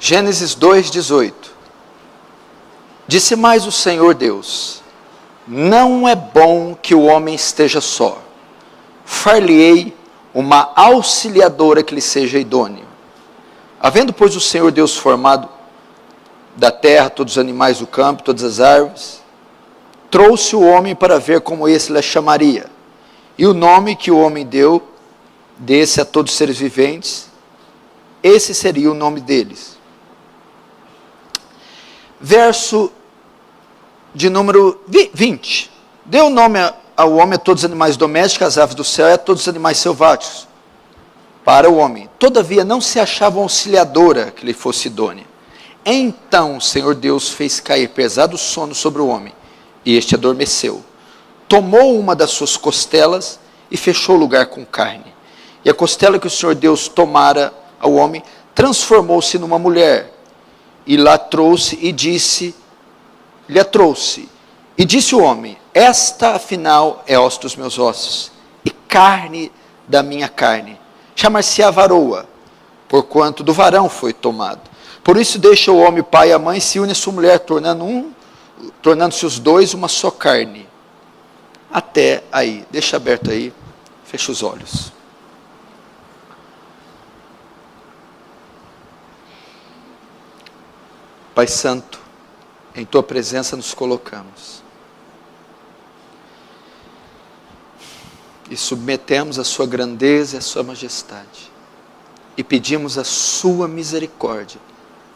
Gênesis 2:18. Disse mais o Senhor Deus: não é bom que o homem esteja só. Far-lhe-ei uma auxiliadora que lhe seja idônea. Havendo, pois, o Senhor Deus formado da terra todos os animais do campo, todas as árvores, trouxe o homem para ver como esse lhe chamaria. E o nome que o homem deu, desse a todos os seres viventes, esse seria o nome deles. Verso de número 20. Deu nome ao homem a todos os animais domésticos, às aves do céu e a todos os animais selváticos, para o homem. Todavia não se achava uma auxiliadora que lhe fosse idônea. Então o Senhor Deus fez cair pesado sono sobre o homem, e este adormeceu. Tomou uma das suas costelas e fechou o lugar com carne. E a costela que o Senhor Deus tomara ao homem transformou-se numa mulher, e lá trouxe e disse, lhe a trouxe. E disse o homem: esta afinal é osso dos meus ossos, e carne da minha carne. Chamar-se-á varoa, porquanto do varão foi tomado. Por isso deixa o homem o pai e a mãe, se une a sua mulher, tornando-se os dois uma só carne. Até aí, deixa aberto aí, fecha os olhos. Pai Santo, em Tua presença nos colocamos e submetemos a Sua grandeza e a Sua majestade e pedimos a Sua misericórdia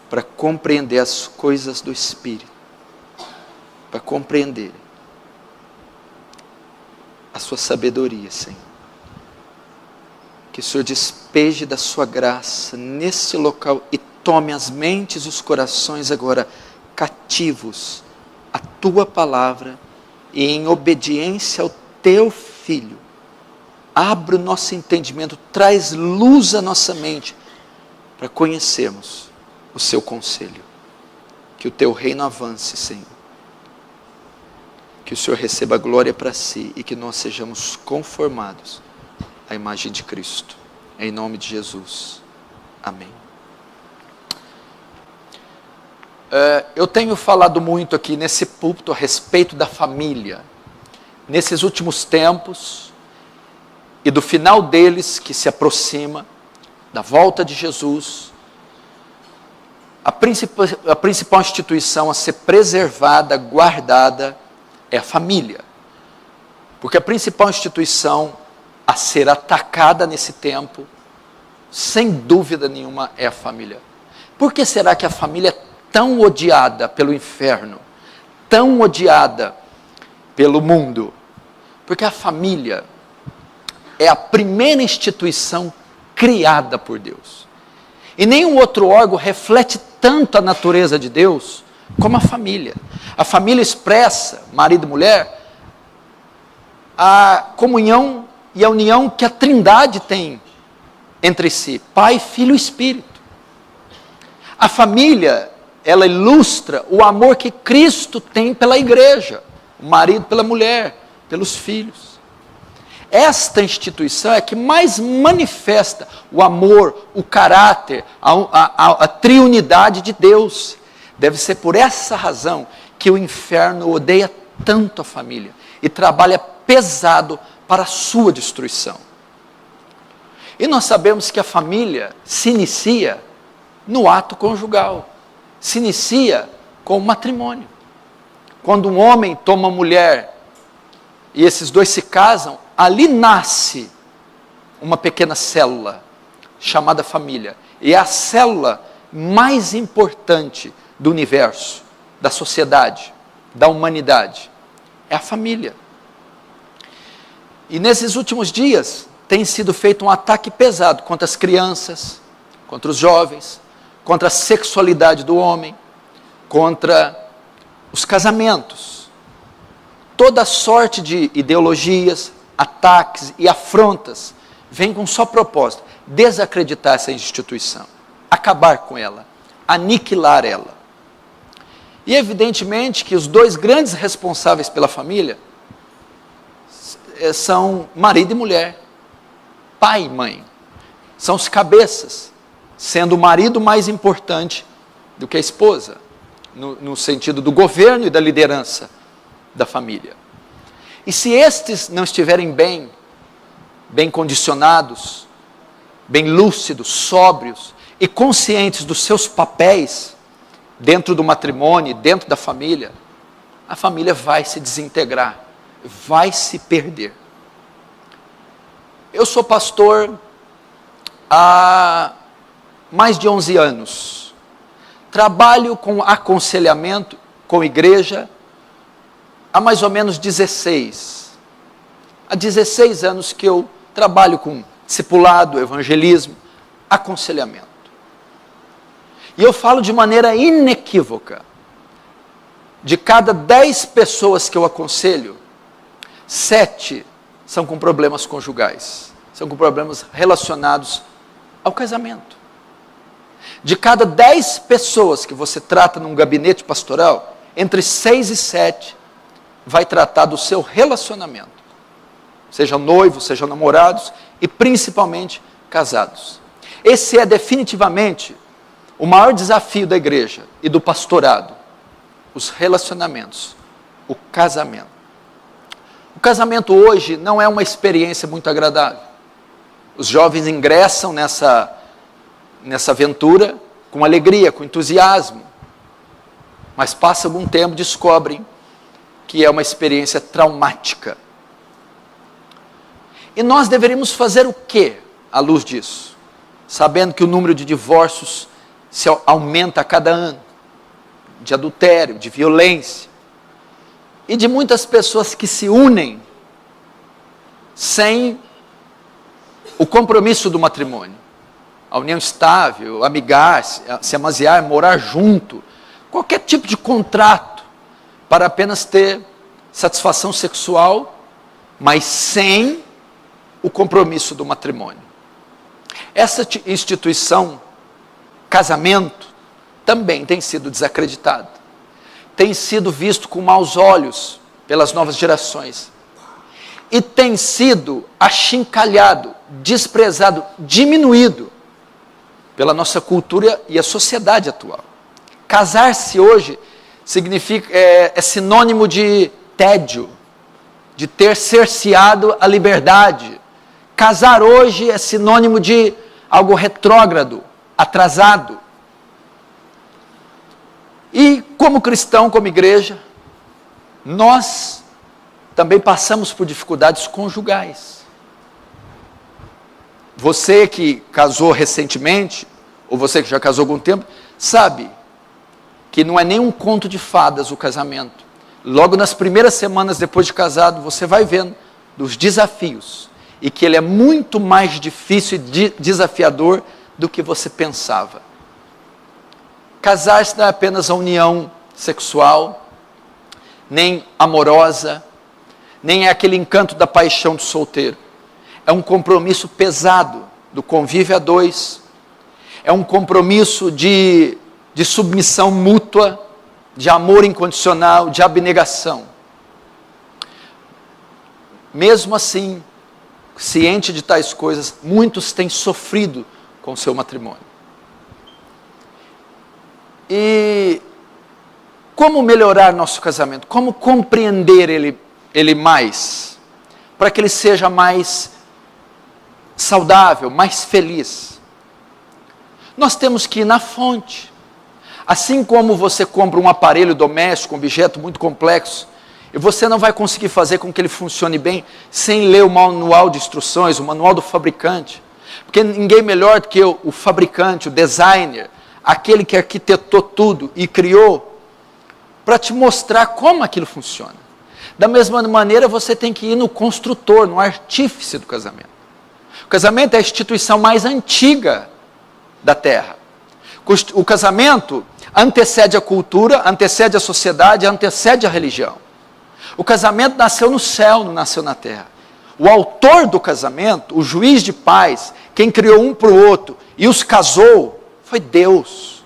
para compreender as coisas do Espírito, para compreender a Sua sabedoria, Senhor. Que o Senhor despeje da Sua graça nesse local e tome as mentes e os corações agora cativos à Tua palavra e em obediência ao Teu Filho. Abre o nosso entendimento, traz luz à nossa mente para conhecermos o Seu conselho. Que o Teu reino avance, Senhor. Que o Senhor receba a glória para si e que nós sejamos conformados à imagem de Cristo. Em nome de Jesus. Amém. Eu tenho falado muito aqui nesse púlpito a respeito da família. Nesses últimos tempos e do final deles que se aproxima, da volta de Jesus, a principal instituição a ser preservada, guardada, é a família. Porque a principal instituição a ser atacada nesse tempo, sem dúvida nenhuma, é a família. Por que será que a família é tão odiada pelo inferno, tão odiada pelo mundo? Porque a família é a primeira instituição criada por Deus. E nenhum outro órgão reflete tanto a natureza de Deus como a família. A família expressa, marido e mulher, a comunhão e a união que a Trindade tem entre si, Pai, Filho e Espírito. A família, ela ilustra o amor que Cristo tem pela igreja, o marido pela mulher, pelos filhos. Esta instituição é que mais manifesta o amor, o caráter, a triunidade de Deus. Deve ser por essa razão que o inferno odeia tanto a família e trabalha pesado para a sua destruição. E nós sabemos que a família se inicia no ato conjugal, se inicia com o matrimônio. Quando um homem toma uma mulher e esses dois se casam, ali nasce uma pequena célula chamada família. E é a célula mais importante do universo, da sociedade, da humanidade. É a família. E nesses últimos dias tem sido feito um ataque pesado contra as crianças, contra os jovens, contra a sexualidade do homem, contra os casamentos. Toda sorte de ideologias, ataques e afrontas vêm com só propósito: desacreditar essa instituição, acabar com ela, aniquilar ela. E evidentemente que os dois grandes responsáveis pela família são marido e mulher, pai e mãe. São os cabeças, sendo o marido mais importante do que a esposa, no sentido do governo e da liderança da família. E se estes não estiverem bem condicionados, bem lúcidos, sóbrios e conscientes dos seus papéis dentro do matrimônio, dentro da família, a família vai se desintegrar, vai se perder. Eu sou pastor há mais de 11 anos. Trabalho com aconselhamento com igreja há mais ou menos 16. Há 16 anos que eu trabalho com discipulado, evangelismo, aconselhamento. E eu falo de maneira inequívoca. De cada 10 pessoas que eu aconselho, 7 são com problemas conjugais. São com problemas relacionados ao casamento. De cada 10 pessoas que você trata num gabinete pastoral, entre 6 e 7 vai tratar do seu relacionamento. Sejam noivos, sejam namorados e principalmente casados. Esse é definitivamente o maior desafio da igreja e do pastorado. Os relacionamentos, o casamento. O casamento hoje não é uma experiência muito agradável. Os jovens ingressam nessa aventura com alegria, com entusiasmo, mas passa algum tempo e descobrem que é uma experiência traumática. E nós deveríamos fazer o quê à luz disso? Sabendo que o número de divórcios se aumenta a cada ano, de adultério, de violência, e de muitas pessoas que se unem sem o compromisso do matrimônio. A união estável, amigar, se amaziar, morar junto, qualquer tipo de contrato para apenas ter satisfação sexual, mas sem o compromisso do matrimônio. Essa instituição, casamento, também tem sido desacreditado. Tem sido visto com maus olhos pelas novas gerações. E tem sido achincalhado, desprezado, diminuído pela nossa cultura e a sociedade atual. Casar-se hoje é sinônimo de tédio, de ter cerceado a liberdade. Casar hoje é sinônimo de algo retrógrado, atrasado. E como cristão, como igreja, nós também passamos por dificuldades conjugais. Você que casou recentemente, ou você que já casou há algum tempo, sabe que não é nem um conto de fadas o casamento. Logo nas primeiras semanas depois de casado, você vai vendo dos desafios, e que ele é muito mais difícil e desafiador do que você pensava. Casar-se não é apenas a união sexual, nem amorosa, nem é aquele encanto da paixão do solteiro. É um compromisso pesado do convívio a dois, é um compromisso de submissão mútua, de amor incondicional, de abnegação. Mesmo assim, ciente de tais coisas, muitos têm sofrido com o seu matrimônio. E como melhorar nosso casamento? Como compreender ele mais? Para que ele seja mais saudável, mais feliz. Nós temos que ir na fonte. Assim como você compra um aparelho doméstico, um objeto muito complexo, e você não vai conseguir fazer com que ele funcione bem sem ler o manual de instruções, o manual do fabricante. Porque ninguém melhor do que o fabricante, o designer, aquele que arquitetou tudo e criou, para te mostrar como aquilo funciona. Da mesma maneira, você tem que ir no construtor, no artífice do casamento. O casamento é a instituição mais antiga da terra. O casamento antecede a cultura, antecede a sociedade, antecede a religião. O casamento nasceu no céu, não nasceu na terra. O autor do casamento, o juiz de paz, quem criou um para o outro e os casou, foi Deus.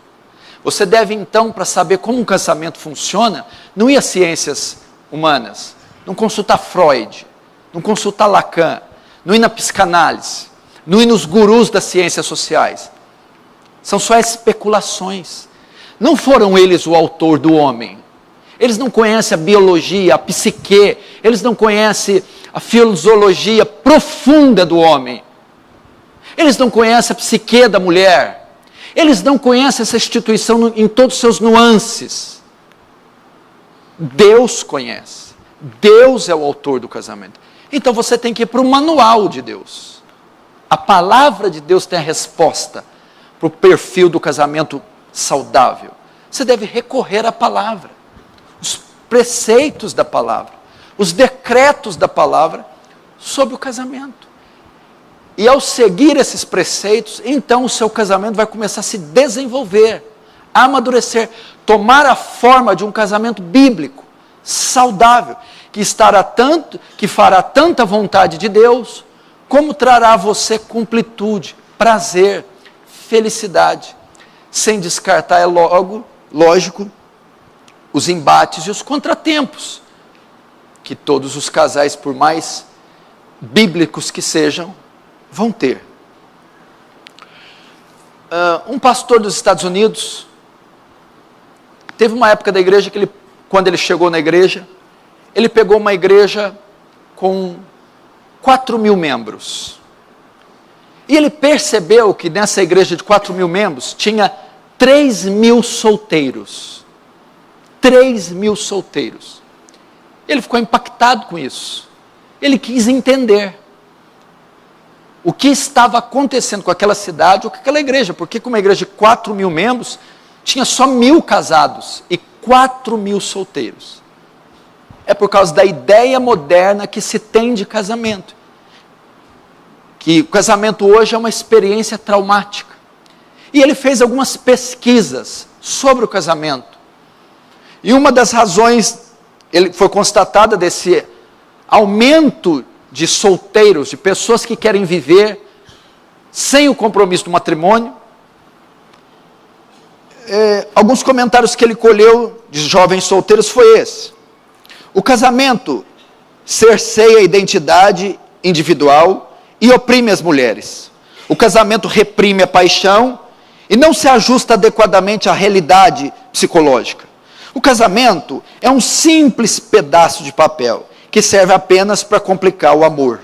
Você deve então, para saber como um casamento funciona, não ir às ciências humanas, não consultar Freud, não consultar Lacan, não ir na psicanálise, não ir nos gurus das ciências sociais. São só especulações. Não foram eles o autor do homem. Eles não conhecem a biologia, a psique, eles não conhecem a fisiologia profunda do homem. Eles não conhecem a psique da mulher. Eles não conhecem essa instituição em todos os seus nuances. Deus conhece. Deus é o autor do casamento. Então você tem que ir para o manual de Deus. A palavra de Deus tem a resposta para o perfil do casamento saudável. Você deve recorrer à palavra, os preceitos da palavra, os decretos da palavra sobre o casamento. E ao seguir esses preceitos, então o seu casamento vai começar a se desenvolver, a amadurecer, tomar a forma de um casamento bíblico, saudável, que fará tanta vontade de Deus, como trará a você completude, prazer, felicidade, sem descartar, lógico, os embates e os contratempos, que todos os casais, por mais bíblicos que sejam, vão ter. Um pastor dos Estados Unidos, teve uma época da igreja que quando ele chegou na igreja, ele pegou uma igreja com 4.000 membros. E ele percebeu que nessa igreja de 4.000 membros, tinha 3.000 solteiros. 3.000 solteiros. Ele ficou impactado com isso. Ele quis entender o que estava acontecendo com aquela cidade ou com aquela igreja, porque com uma igreja de 4.000 membros, tinha só 1.000 casados e 4.000 solteiros. É por causa da ideia moderna que se tem de casamento. Que o casamento hoje é uma experiência traumática. E ele fez algumas pesquisas sobre o casamento. E uma das razões, foi constatada desse aumento de solteiros, de pessoas que querem viver sem o compromisso do matrimônio. Alguns comentários que ele colheu de jovens solteiros foi esse: o casamento cerceia a identidade individual e oprime as mulheres. O casamento reprime a paixão e não se ajusta adequadamente à realidade psicológica. O casamento é um simples pedaço de papel que serve apenas para complicar o amor.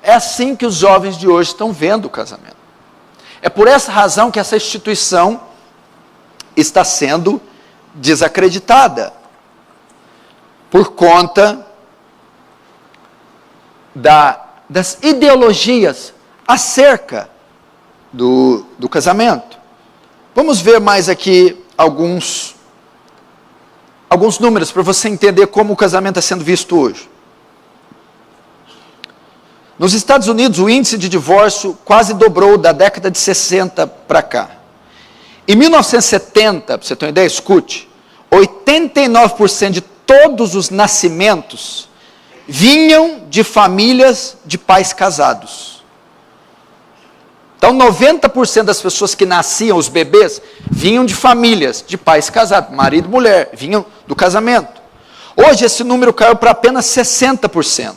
É assim que os jovens de hoje estão vendo o casamento. É por essa razão que essa instituição está sendo desacreditada, por conta das ideologias acerca do casamento. Vamos ver mais aqui alguns números para você entender como o casamento está sendo visto hoje. Nos Estados Unidos, o índice de divórcio quase dobrou da década de 60 para cá. Em 1970, para você ter uma ideia, escute, 89% de todos os nascimentos vinham de famílias de pais casados. Então 90% das pessoas que nasciam, os bebês, vinham de famílias de pais casados, marido e mulher, vinham do casamento. Hoje esse número caiu para apenas 60%.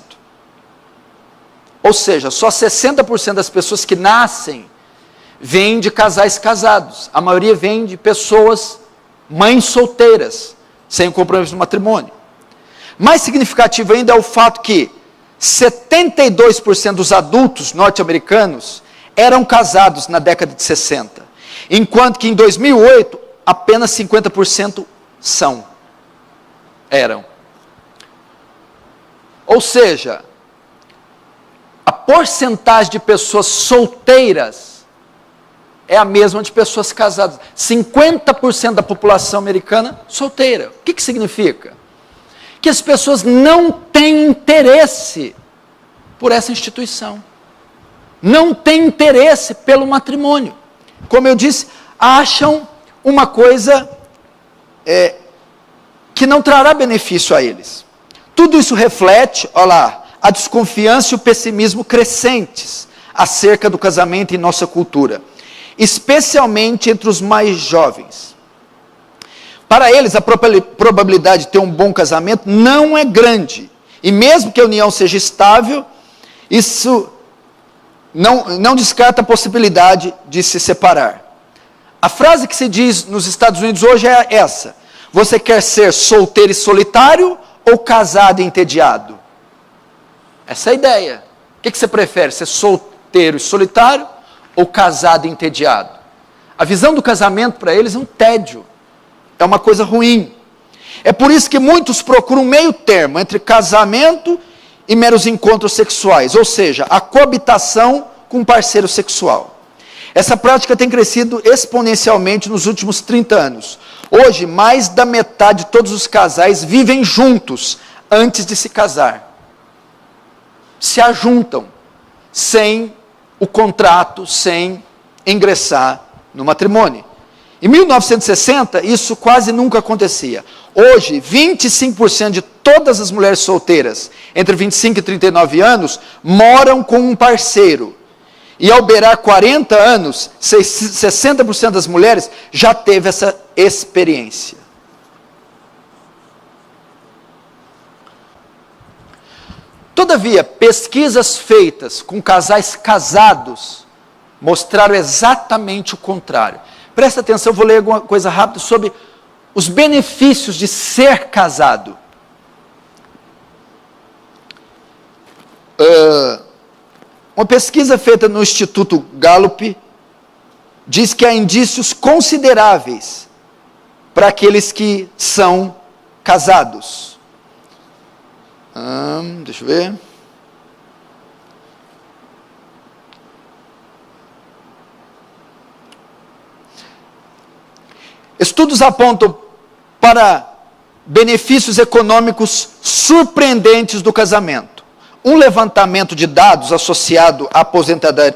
Ou seja, só 60% das pessoas que nascem vêm de casais casados. A maioria vem de pessoas, mães solteiras, sem o compromisso do matrimônio. Mais significativo ainda é o fato que 72% dos adultos norte-americanos eram casados na década de 60, enquanto que em 2008 apenas 50% eram. Ou seja, a porcentagem de pessoas solteiras é a mesma de pessoas casadas. 50% da população americana solteira. O que significa? Que as pessoas não têm interesse por essa instituição. Não têm interesse pelo matrimônio. Como eu disse, acham uma coisa que não trará benefício a eles. Tudo isso reflete, olha lá, a desconfiança e o pessimismo crescentes acerca do casamento em nossa cultura, especialmente entre os mais jovens. Para eles, a probabilidade de ter um bom casamento não é grande, e mesmo que a união seja estável, isso não descarta a possibilidade de se separar. A frase que se diz nos Estados Unidos hoje é essa: você quer ser solteiro e solitário ou casado e entediado? Essa é a ideia. O que você prefere, ser solteiro e solitário ou casado e entediado? A visão do casamento para eles é um tédio, é uma coisa ruim. É por isso que muitos procuram um meio termo entre casamento e meros encontros sexuais, ou seja, a coabitação com um parceiro sexual. Essa prática tem crescido exponencialmente nos últimos 30 anos. Hoje, mais da metade de todos os casais vivem juntos antes de se casar. Se ajuntam sem o contrato, sem ingressar no matrimônio. Em 1960, isso quase nunca acontecia. Hoje, 25% de todas as mulheres solteiras entre 25 e 39 anos moram com um parceiro. E ao beirar 40 anos, 60% das mulheres já teve essa experiência. Todavia, pesquisas feitas com casais casados mostraram exatamente o contrário. Presta atenção, eu vou ler alguma coisa rápida sobre os benefícios de ser casado. Uma pesquisa feita no Instituto Gallup diz que há indícios consideráveis para aqueles que são casados. Deixa eu ver. Estudos apontam para benefícios econômicos surpreendentes do casamento. Um levantamento de dados associado à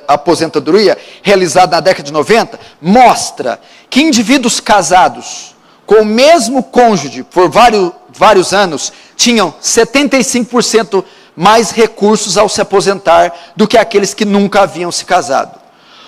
aposentadoria, realizado na década de 90, mostra que indivíduos casados com o mesmo cônjuge por vários anos tinham 75% mais recursos ao se aposentar do que aqueles que nunca haviam se casado,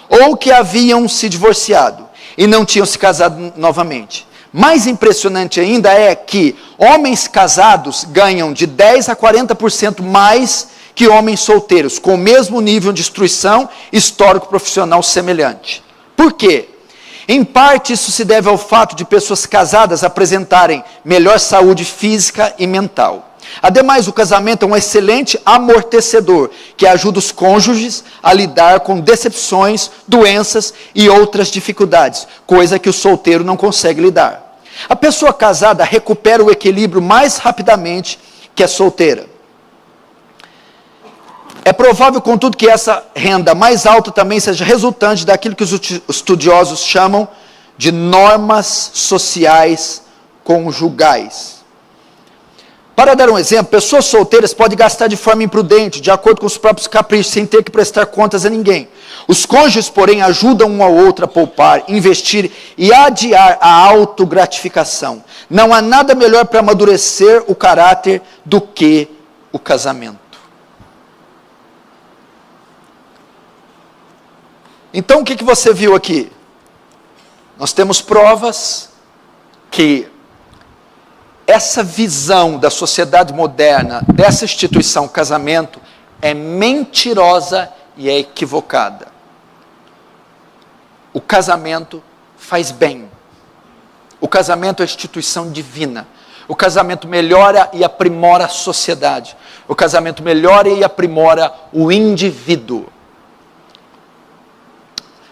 ou que haviam se divorciado e não tinham se casado novamente. Mais impressionante ainda é que homens casados ganham de 10% a 40% mais que homens solteiros, com o mesmo nível de instrução e histórico profissional semelhante. Por quê? Em parte isso se deve ao fato de pessoas casadas apresentarem melhor saúde física e mental. Ademais, o casamento é um excelente amortecedor, que ajuda os cônjuges a lidar com decepções, doenças e outras dificuldades, coisa que o solteiro não consegue lidar. A pessoa casada recupera o equilíbrio mais rapidamente que a solteira. É provável, contudo, que essa renda mais alta também seja resultante daquilo que os estudiosos chamam de normas sociais conjugais. Para dar um exemplo, pessoas solteiras podem gastar de forma imprudente, de acordo com os próprios caprichos, sem ter que prestar contas a ninguém. Os cônjuges, porém, ajudam um ao outro a poupar, investir e adiar a autogratificação. Não há nada melhor para amadurecer o caráter do que o casamento. Então, o que você viu aqui? Nós temos provas que essa visão da sociedade moderna, dessa instituição casamento, é mentirosa e é equivocada. O casamento faz bem. O casamento é instituição divina. O casamento melhora e aprimora a sociedade. O casamento melhora e aprimora o indivíduo.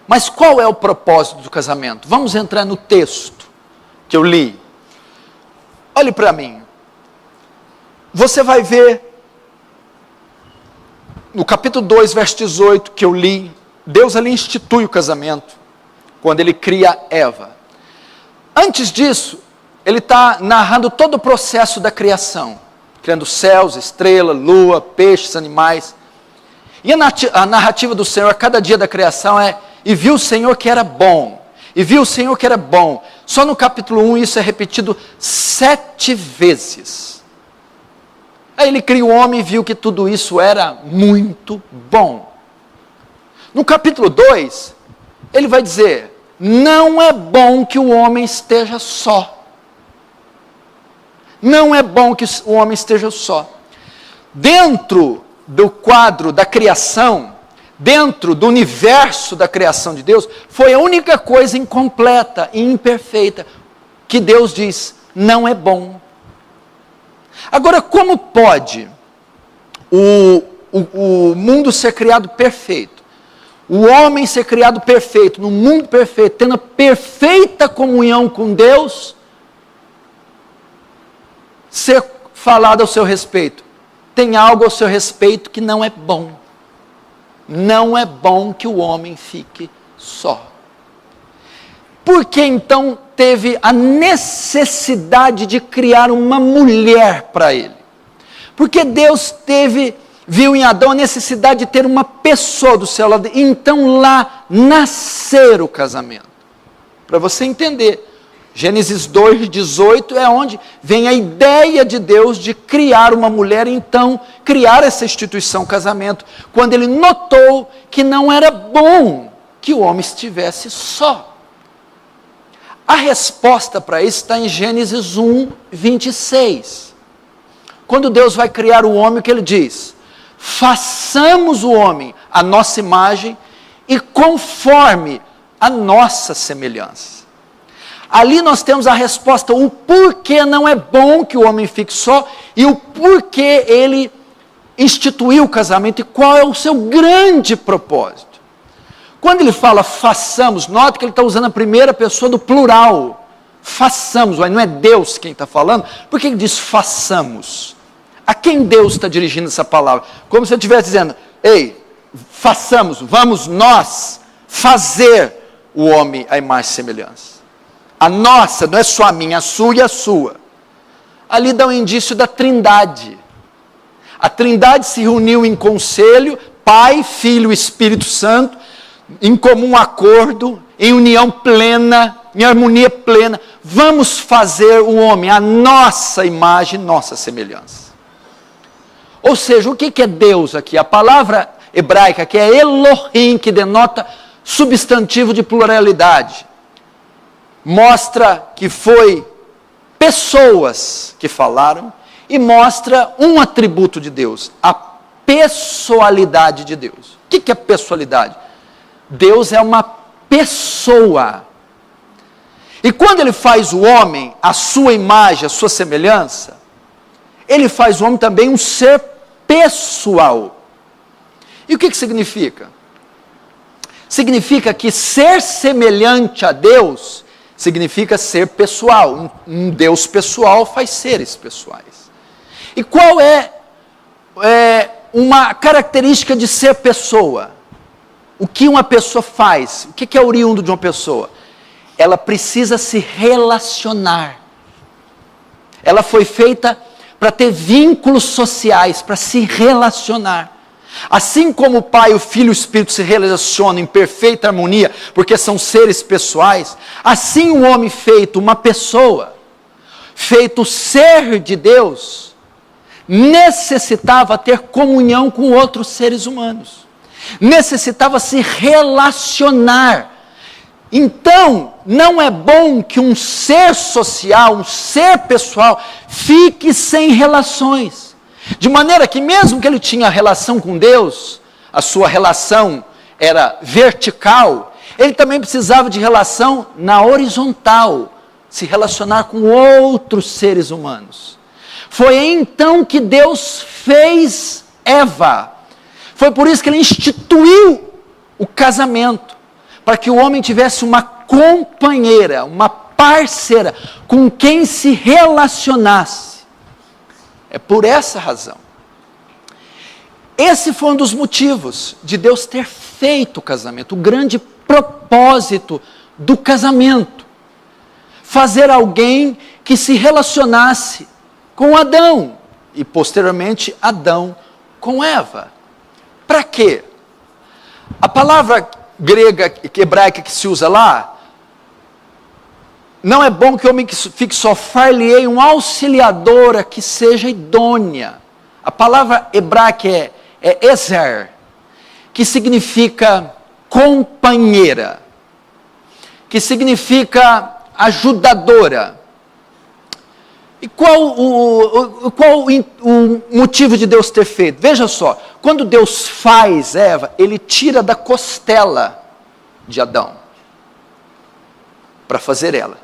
Mas qual é o propósito do casamento? Vamos entrar no texto que eu li. Olhe para mim. Você vai ver no capítulo 2, verso 18, que eu li, Deus ali institui o casamento, quando ele cria Eva. Antes disso, ele está narrando todo o processo da criação, criando céus, estrelas, lua, peixes, animais. E a narrativa do Senhor, a cada dia da criação é: e viu o Senhor que era bom. E viu o Senhor que era bom. Só no capítulo 1 isso é repetido 7 vezes. Aí ele cria o homem e viu que tudo isso era muito bom. No capítulo 2, ele vai dizer: não é bom que o homem esteja só. Não é bom que o homem esteja só. Dentro do quadro da criação, dentro do universo da criação de Deus, foi a única coisa incompleta e imperfeita que Deus diz, não é bom. Agora, como pode o mundo ser criado perfeito, o homem ser criado perfeito, no mundo perfeito, tendo a perfeita comunhão com Deus, ser falado ao seu respeito? Tem algo ao seu respeito que não é bom. Não é bom que o homem fique só. Por que então teve a necessidade de criar uma mulher para ele? Porque Deus viu em Adão a necessidade de ter uma pessoa do seu lado, e então lá nascer o casamento. Para você entender, Gênesis 2:18 é onde vem a ideia de Deus de criar uma mulher, então criar essa instituição casamento, quando ele notou que não era bom que o homem estivesse só. A resposta para isso está em Gênesis 1:26. Quando Deus vai criar o homem, o que ele diz? Façamos o homem à nossa imagem e conforme a nossa semelhança. Ali nós temos a resposta, o porquê não é bom que o homem fique só e o porquê ele instituiu o casamento e qual é o seu grande propósito. Quando ele fala façamos, note que ele está usando a primeira pessoa do plural. Façamos, mas não é Deus quem está falando. Por que ele diz façamos? A quem Deus está dirigindo essa palavra? Como se ele estivesse dizendo, ei, façamos, vamos nós fazer o homem à imagem e semelhança. A nossa, não é só a minha, a sua e a sua. Ali dá um indício da trindade. A trindade se reuniu em conselho, Pai, Filho e Espírito Santo, em comum acordo, em união plena, em harmonia plena. Vamos fazer o homem à nossa imagem, nossa semelhança. Ou seja, o que é Deus aqui? A palavra hebraica que é Elohim, que denota substantivo de pluralidade, mostra que foi pessoas que falaram e mostra um atributo de Deus, a pessoalidade de Deus. O que é pessoalidade? Deus é uma pessoa. E quando ele faz o homem, a sua imagem, a sua semelhança, ele faz o homem também um ser pessoal. E o que significa? Significa que ser semelhante a Deus significa ser pessoal. Um Deus pessoal faz seres pessoais. E qual é uma característica de ser pessoa? O que uma pessoa faz? O que é oriundo de uma pessoa? Ela precisa se relacionar. Ela foi feita para ter vínculos sociais, para se relacionar. Assim como o Pai, o Filho e o Espírito se relacionam em perfeita harmonia, porque são seres pessoais, assim o homem feito uma pessoa, feito ser de Deus, necessitava ter comunhão com outros seres humanos. Necessitava se relacionar. Então, não é bom que um ser social, um ser pessoal, fique sem relações. De maneira que mesmo que ele tinha relação com Deus, a sua relação era vertical, ele também precisava de relação na horizontal, se relacionar com outros seres humanos. Foi então que Deus fez Eva. Foi por isso que ele instituiu o casamento, para que o homem tivesse uma companheira, uma parceira, com quem se relacionasse. É por essa razão. Esse foi um dos motivos de Deus ter feito o casamento, o grande propósito do casamento. Fazer alguém que se relacionasse com Adão, e posteriormente Adão com Eva. Para quê? A palavra grega, hebraica que se usa lá, não é bom que o homem fique só, far-lhe-ei um auxiliadora que seja idônea. A palavra hebraica é ezer, que significa companheira, que significa ajudadora. E qual o motivo de Deus ter feito? Veja só, quando Deus faz Eva, Ele tira da costela de Adão, para fazer ela.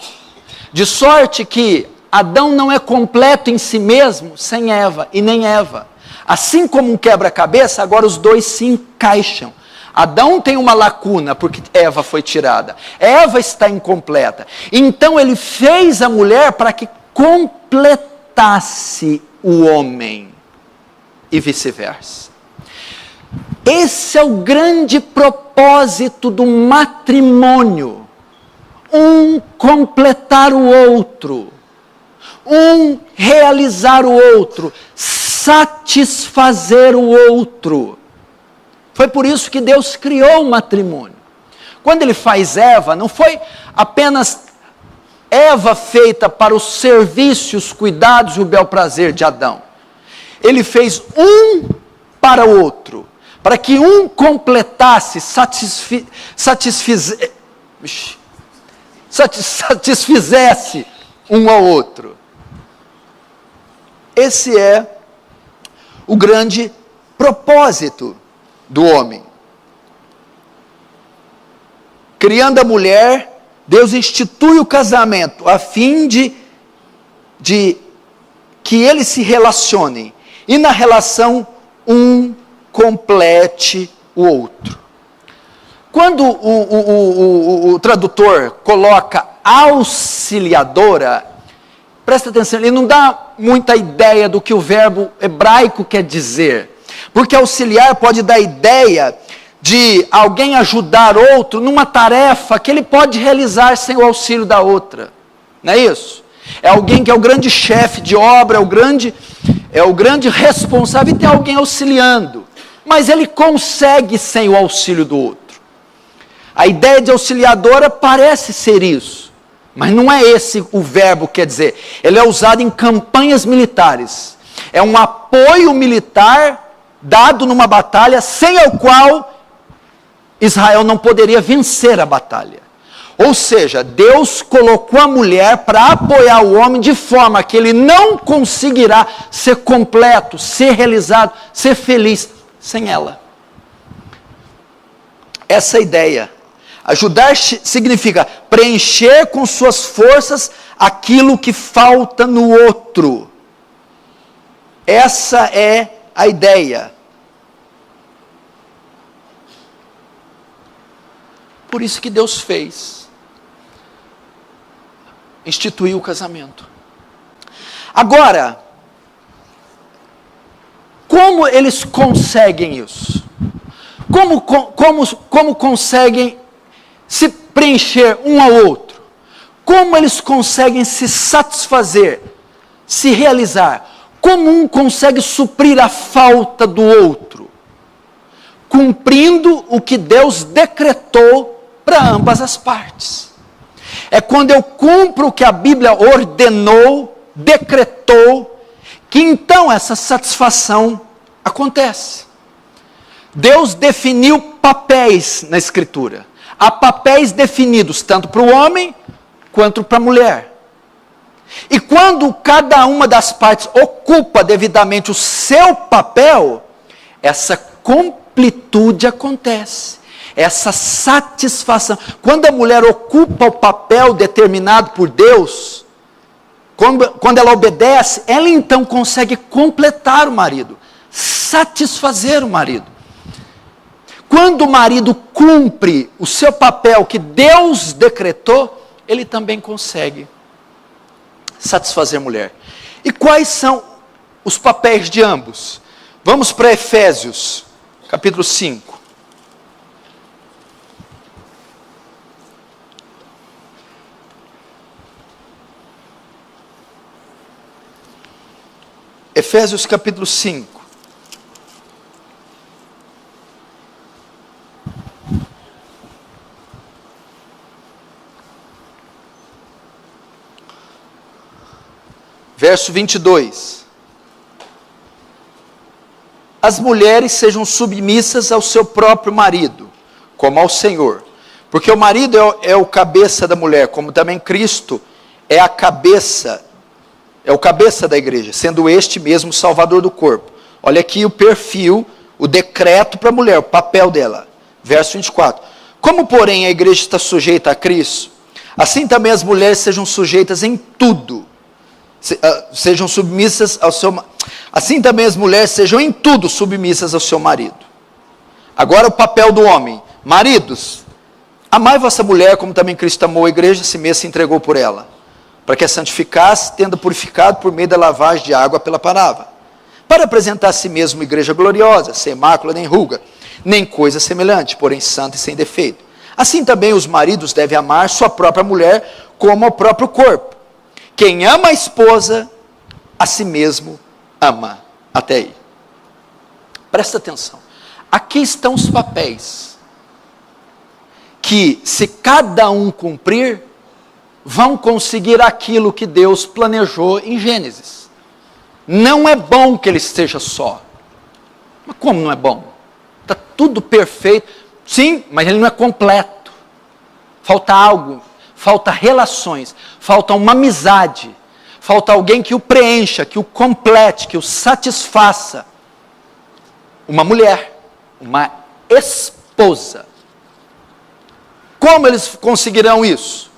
De sorte que Adão não é completo em si mesmo, sem Eva, e nem Eva. Assim como um quebra-cabeça, agora os dois se encaixam. Adão tem uma lacuna, porque Eva foi tirada. Eva está incompleta. Então Ele fez a mulher para que completasse o homem, e vice-versa. Esse é o grande propósito do matrimônio. Um completar o outro. Um realizar o outro. Satisfazer o outro. Foi por isso que Deus criou o matrimônio. Quando Ele faz Eva, não foi apenas Eva feita para os serviços, os cuidados e o bel prazer de Adão. Ele fez um para o outro, para que um completasse, satisfizesse um ao outro. Esse é o grande propósito do homem. Criando a mulher, Deus institui o casamento a fim de que eles se relacionem. E na relação, um complete o outro. Quando o tradutor coloca auxiliadora, presta atenção, ele não dá muita ideia do que o verbo hebraico quer dizer. Porque auxiliar pode dar ideia de alguém ajudar outro numa tarefa que ele pode realizar sem o auxílio da outra. Não é isso? É alguém que é o grande chefe de obra, é o grande responsável, e tem alguém auxiliando. Mas ele consegue sem o auxílio do outro. A ideia de auxiliadora parece ser isso. Mas não é esse o verbo que quer dizer. Ele é usado em campanhas militares. É um apoio militar dado numa batalha sem o qual Israel não poderia vencer a batalha. Ou seja, Deus colocou a mulher para apoiar o homem de forma que ele não conseguirá ser completo, ser realizado, ser feliz sem ela. Essa é a ideia. Ajudar significa preencher com suas forças aquilo que falta no outro. Essa é a ideia. Por isso que Deus fez. Instituiu o casamento. Agora, como eles conseguem isso? Como conseguem se preencher um ao outro? Como eles conseguem se satisfazer, se realizar? Como um consegue suprir a falta do outro? Cumprindo o que Deus decretou para ambas as partes. É quando eu cumpro o que a Bíblia ordenou, decretou, que então essa satisfação acontece. Deus definiu papéis na Escritura. Há papéis definidos tanto para o homem quanto para a mulher. E quando cada uma das partes ocupa devidamente o seu papel, essa completude acontece. Essa satisfação. Quando a mulher ocupa o papel determinado por Deus, quando ela obedece, ela então consegue completar o marido, satisfazer o marido. Quando o marido cumpre o seu papel que Deus decretou, ele também consegue satisfazer a mulher. E quais são os papéis de ambos? Vamos para Efésios, capítulo 5. Efésios capítulo 5. Verso 22. As mulheres sejam submissas ao seu próprio marido, como ao Senhor. Porque o marido é o cabeça da mulher, como também Cristo é a cabeça é o cabeça da igreja, sendo este mesmo o salvador do corpo. Olha aqui o perfil, o decreto para a mulher, o papel dela. Verso 24. Como, porém, a igreja está sujeita a Cristo, assim também as mulheres sejam sujeitas em tudo. Sejam submissas ao seu... Assim também as mulheres sejam em tudo submissas ao seu marido. Agora o papel do homem. Maridos, amai vossa mulher como também Cristo amou a igreja, a si mesmo se entregou por ela, para que a santificasse, tendo purificado por meio da lavagem de água pela palavra, para apresentar a si mesmo uma igreja gloriosa, sem mácula nem ruga, nem coisa semelhante, porém santa e sem defeito. Assim também os maridos devem amar sua própria mulher como ao próprio corpo. Quem ama a esposa, a si mesmo ama. Até aí. Presta atenção. Aqui estão os papéis que, se cada um cumprir, vão conseguir aquilo que Deus planejou em Gênesis. Não é bom que ele esteja só. Mas como não é bom? Está tudo perfeito. Sim, mas ele não é completo. Falta algo, falta relações, falta uma amizade, falta alguém que o preencha, que o complete, que o satisfaça. Uma mulher, uma esposa. Como eles conseguirão isso?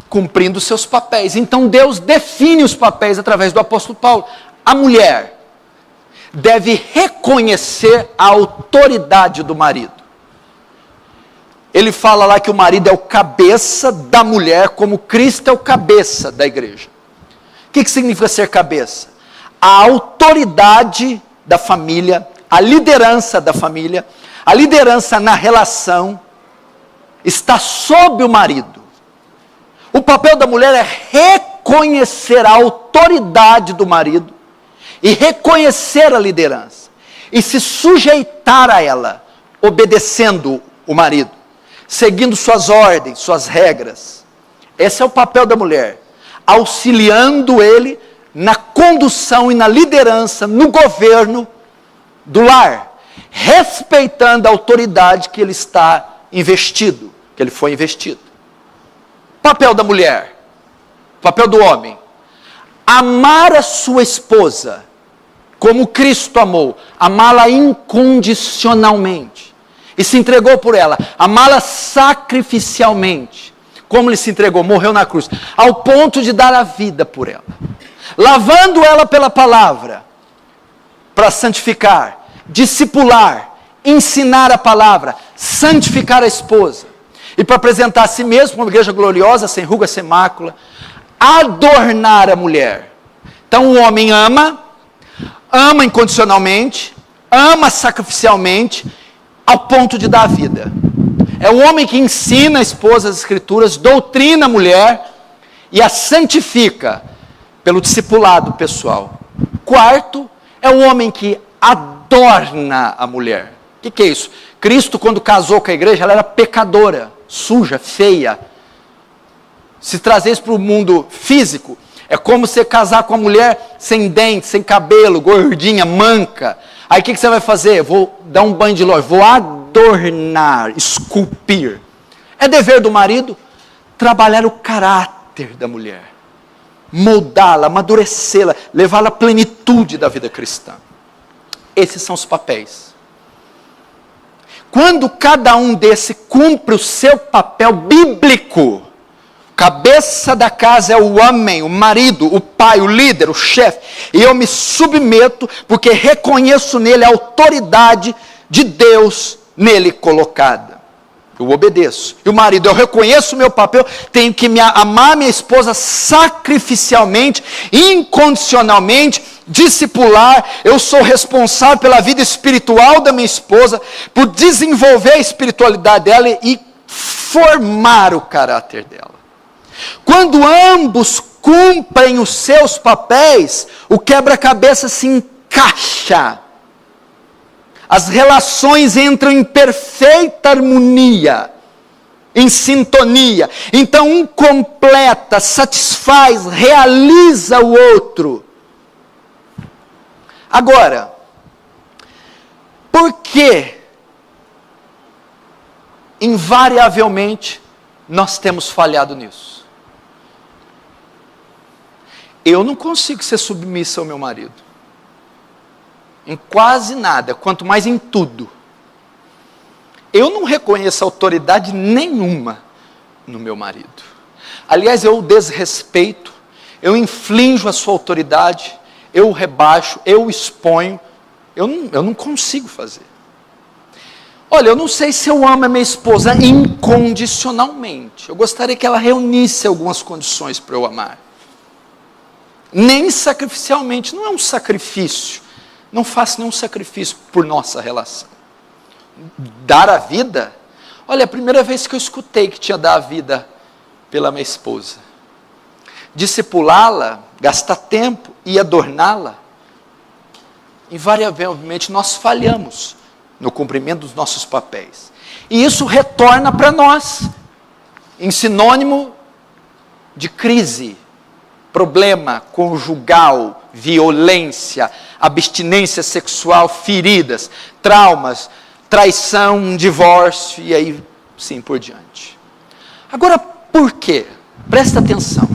Cumprindo seus papéis. Então Deus define os papéis através do apóstolo Paulo. A mulher deve reconhecer a autoridade do marido. Ele fala lá que o marido é o cabeça da mulher, como Cristo é o cabeça da igreja. O que significa ser cabeça? A autoridade da família, a liderança da família, a liderança na relação, está sob o marido. O papel da mulher é reconhecer a autoridade do marido e reconhecer a liderança e se sujeitar a ela, obedecendo o marido, seguindo suas ordens, suas regras. Esse é o papel da mulher, auxiliando ele na condução e na liderança, no governo do lar, respeitando a autoridade que ele está investido, que ele foi investido. Papel da mulher, papel do homem, amar a sua esposa, como Cristo amou, amá-la incondicionalmente, e se entregou por ela, amá-la sacrificialmente, como ele se entregou, morreu na cruz, ao ponto de dar a vida por ela, lavando ela pela palavra, para santificar, discipular, ensinar a palavra, santificar a esposa, e para apresentar a si mesmo uma igreja gloriosa, sem ruga, sem mácula, adornar a mulher. Então o homem ama incondicionalmente, ama sacrificialmente, ao ponto de dar a vida. É o homem que ensina a esposa as escrituras, doutrina a mulher e a santifica pelo discipulado pessoal. Quarto, é o homem que adorna a mulher. O que é isso? Cristo, quando casou com a igreja, ela era pecadora, suja, feia. Se trazer isso para o mundo físico, é como você casar com uma mulher sem dente, sem cabelo, gordinha, manca. Aí o que você vai fazer? Vou dar um banho de loja, vou adornar, esculpir. É dever do marido trabalhar o caráter da mulher, moldá-la, amadurecê-la, levá-la à plenitude da vida cristã. Esses são os papéis. Quando cada um desse cumpre o seu papel bíblico, cabeça da casa é o homem, o marido, o pai, o líder, o chefe, e eu me submeto porque reconheço nele a autoridade de Deus nele colocada. Eu obedeço. E o marido, eu reconheço o meu papel, tenho que amar minha esposa sacrificialmente, incondicionalmente, discipular. Eu sou responsável pela vida espiritual da minha esposa, por desenvolver a espiritualidade dela e formar o caráter dela. Quando ambos cumprem os seus papéis, o quebra-cabeça se encaixa. As relações entram em perfeita harmonia, em sintonia. Então um completa, satisfaz, realiza o outro. Agora, por que invariavelmente nós temos falhado nisso? Eu não consigo ser submissa ao meu marido. Em quase nada, quanto mais em tudo. Eu não reconheço autoridade nenhuma no meu marido. Aliás, eu o desrespeito, eu inflinjo a sua autoridade, eu o rebaixo, eu o exponho. Eu não consigo fazer. Olha, eu não sei se eu amo a minha esposa incondicionalmente. Eu gostaria que ela reunisse algumas condições para eu amar. Nem sacrificialmente, não é um sacrifício. Não faço nenhum sacrifício por nossa relação. Dar a vida? Olha, a primeira vez que eu escutei que tinha dar a vida pela minha esposa. Discipulá-la, gastar tempo e adorná-la. Invariavelmente nós falhamos no cumprimento dos nossos papéis. E isso retorna para nós, em sinônimo de crise, problema conjugal, violência, abstinência sexual, feridas, traumas, traição, divórcio e aí sim por diante. Agora, por quê? Presta atenção.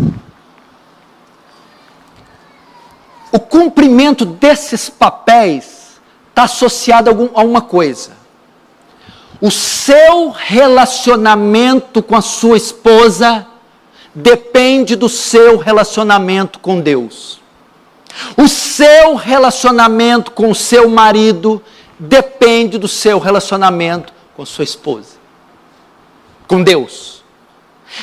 O cumprimento desses papéis está associado a uma coisa. O seu relacionamento com a sua esposa depende do seu relacionamento com Deus. O seu relacionamento com o seu marido depende do seu relacionamento com sua esposa. Com Deus.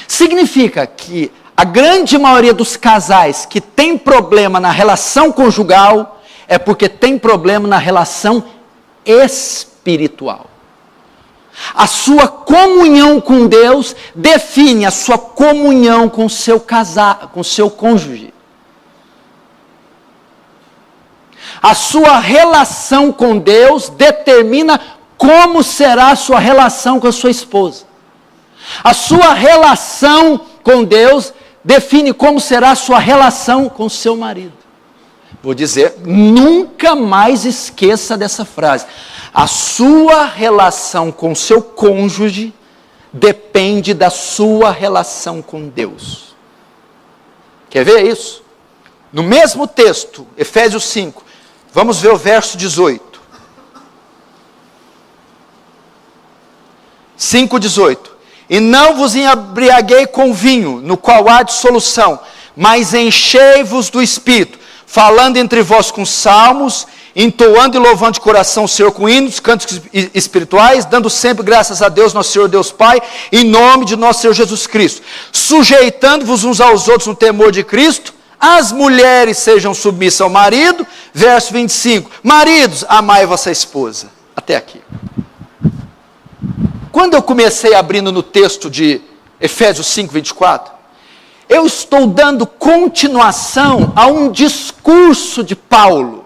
Significa que a grande maioria dos casais que tem problema na relação conjugal é porque tem problema na relação espiritual. A sua comunhão com Deus define a sua comunhão com o seu cônjuge. A sua relação com Deus determina como será a sua relação com a sua esposa. A sua relação com Deus define como será a sua relação com o seu marido. Vou dizer, nunca mais esqueça dessa frase. A sua relação com o seu cônjuge depende da sua relação com Deus. Quer ver isso? No mesmo texto, Efésios 5, vamos ver o verso 18. 5:18. E não vos embriaguei com vinho, no qual há dissolução, mas enchei-vos do Espírito, falando entre vós com salmos, entoando e louvando de coração o Senhor com hinos, cânticos espirituais, dando sempre graças a Deus, nosso Senhor Deus Pai, em nome de nosso Senhor Jesus Cristo, sujeitando-vos uns aos outros no temor de Cristo. As mulheres sejam submissas ao marido. Verso 25, maridos, amai vossa esposa. Até aqui. Quando eu comecei abrindo no texto de Efésios 5, 24, eu estou dando continuação a um discurso de Paulo.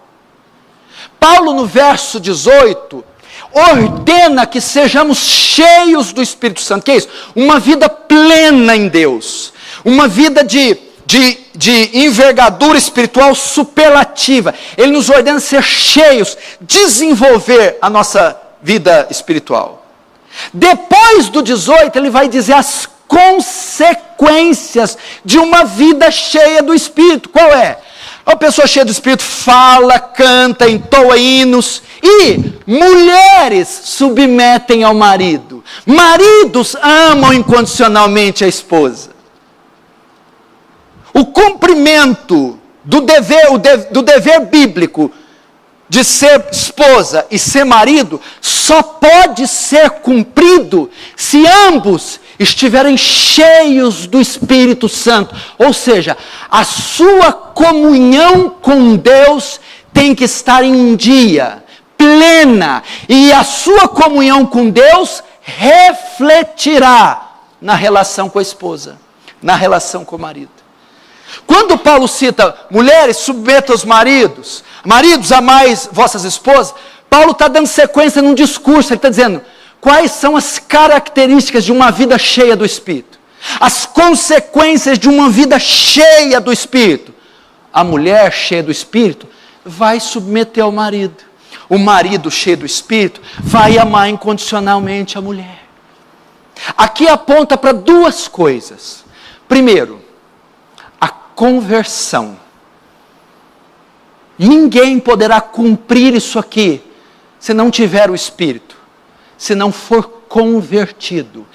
Paulo, no verso 18, ordena que sejamos cheios do Espírito Santo. Que é isso? Uma vida plena em Deus. Uma vida de envergadura espiritual superlativa. Ele nos ordena ser cheios, desenvolver a nossa vida espiritual. Depois do 18, ele vai dizer as consequências de uma vida cheia do Espírito. Qual é? A pessoa cheia do Espírito fala, canta, entoa hinos. E mulheres submetem ao marido. Maridos amam incondicionalmente a esposa. O cumprimento do dever bíblico de ser esposa e ser marido só pode ser cumprido se ambos estiverem cheios do Espírito Santo. Ou seja, a sua comunhão com Deus tem que estar em dia, plena, e a sua comunhão com Deus refletirá na relação com a esposa, na relação com o marido. Quando Paulo cita, mulheres, submetam os maridos, maridos, amais vossas esposas, Paulo está dando sequência num discurso, ele está dizendo, quais são as características de uma vida cheia do Espírito? As consequências de uma vida cheia do Espírito. A mulher cheia do Espírito vai submeter ao marido. O marido cheio do Espírito vai amar incondicionalmente a mulher. Aqui aponta para duas coisas. Primeiro, a conversão. Ninguém poderá cumprir isso aqui se não tiver o Espírito, se não for convertido.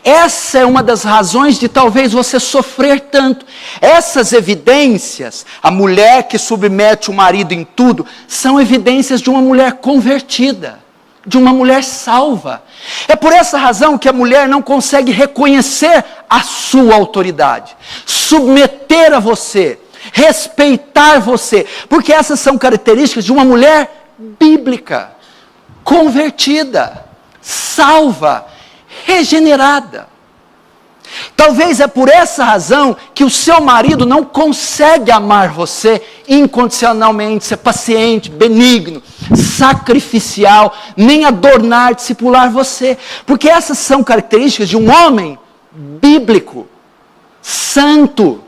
Essa é uma das razões de talvez você sofrer tanto. Essas evidências, a mulher que submete o marido em tudo, são evidências de uma mulher convertida, de uma mulher salva. É por essa razão que a mulher não consegue reconhecer a sua autoridade, submeter a você, respeitar você, porque essas são características de uma mulher bíblica, convertida, salva, regenerada. Talvez é por essa razão que o seu marido não consegue amar você incondicionalmente, ser paciente, benigno, sacrificial, nem adornar, discipular você. Porque essas são características de um homem bíblico, santo,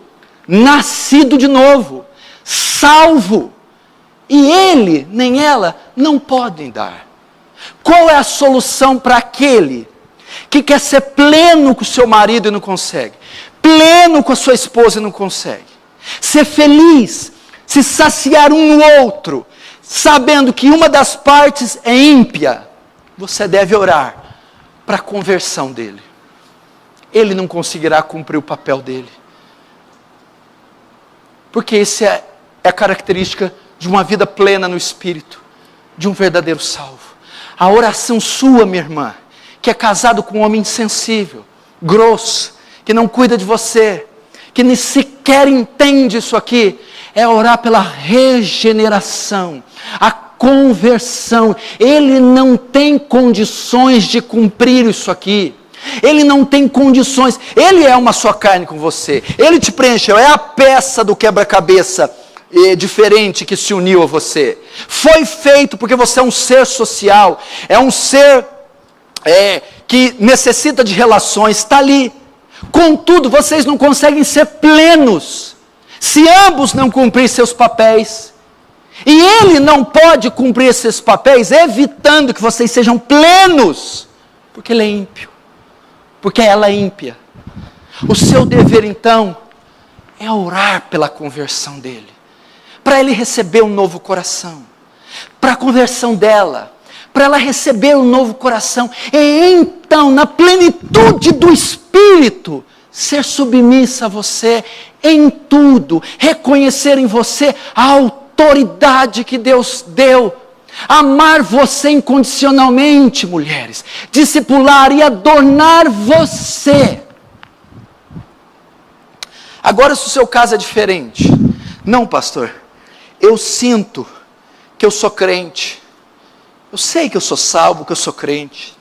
nascido de novo, salvo. E ele, nem ela, não podem dar. Qual é a solução para aquele que quer ser pleno com o seu marido e não consegue? Pleno com a sua esposa e não consegue? Ser feliz, se saciar um no outro, sabendo que uma das partes é ímpia. Você deve orar para a conversão dele. Ele não conseguirá cumprir o papel dele. Porque essa é a característica de uma vida plena no Espírito, de um verdadeiro salvo. A oração sua, minha irmã, que é casado com um homem insensível, grosso, que não cuida de você, que nem sequer entende isso aqui, é orar pela regeneração, a conversão. Ele não tem condições de cumprir isso aqui. Ele não tem condições. Ele é uma só carne com você. Ele te preencheu, é a peça do quebra-cabeça diferente que se uniu a você. Foi feito porque você é um ser social, é um ser que necessita de relações, está ali. Contudo, vocês não conseguem ser plenos se ambos não cumprirem seus papéis. E ele não pode cumprir esses papéis evitando que vocês sejam plenos, porque ele é ímpio, porque ela é ímpia. O seu dever então é orar pela conversão dele, para ele receber um novo coração, para a conversão dela, para ela receber um novo coração, e então, na plenitude do Espírito, ser submissa a você em tudo, reconhecer em você a autoridade que Deus deu, amar você incondicionalmente, mulheres, discipular e adornar você. Agora, se o seu caso é diferente, não, pastor, eu sinto que eu sou crente, eu sei que eu sou salvo, que eu sou crente,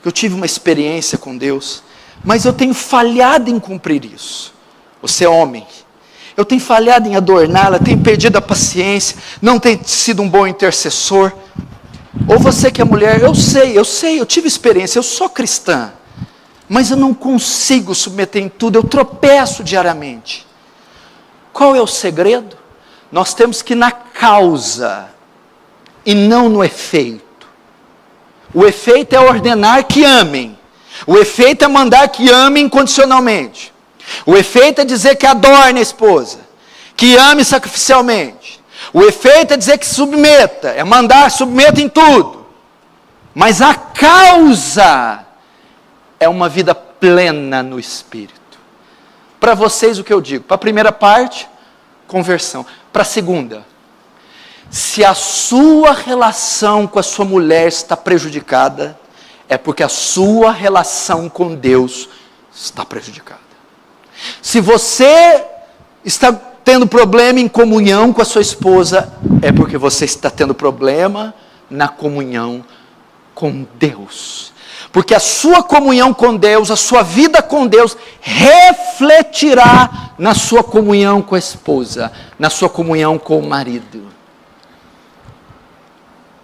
que eu tive uma experiência com Deus, mas eu tenho falhado em cumprir isso. Você é homem, eu tenho falhado em adorná-la, tenho perdido a paciência, não tenho sido um bom intercessor. Ou você que é mulher, eu sei, eu tive experiência, eu sou cristã, mas eu não consigo submeter em tudo, eu tropeço diariamente. Qual é o segredo? Nós temos que ir na causa e não no efeito. O efeito é ordenar que amem. O efeito é mandar que amem incondicionalmente. O efeito é dizer que adorne a esposa, que ame sacrificialmente. O efeito é dizer que submeta, é mandar submeta em tudo. Mas a causa é uma vida plena no Espírito. Para vocês o que eu digo? Para a primeira parte, conversão. Para a segunda, se a sua relação com a sua mulher está prejudicada, é porque a sua relação com Deus está prejudicada. Se você está tendo problema em comunhão com a sua esposa, é porque você está tendo problema na comunhão com Deus. Porque a sua comunhão com Deus, a sua vida com Deus, refletirá na sua comunhão com a esposa, na sua comunhão com o marido.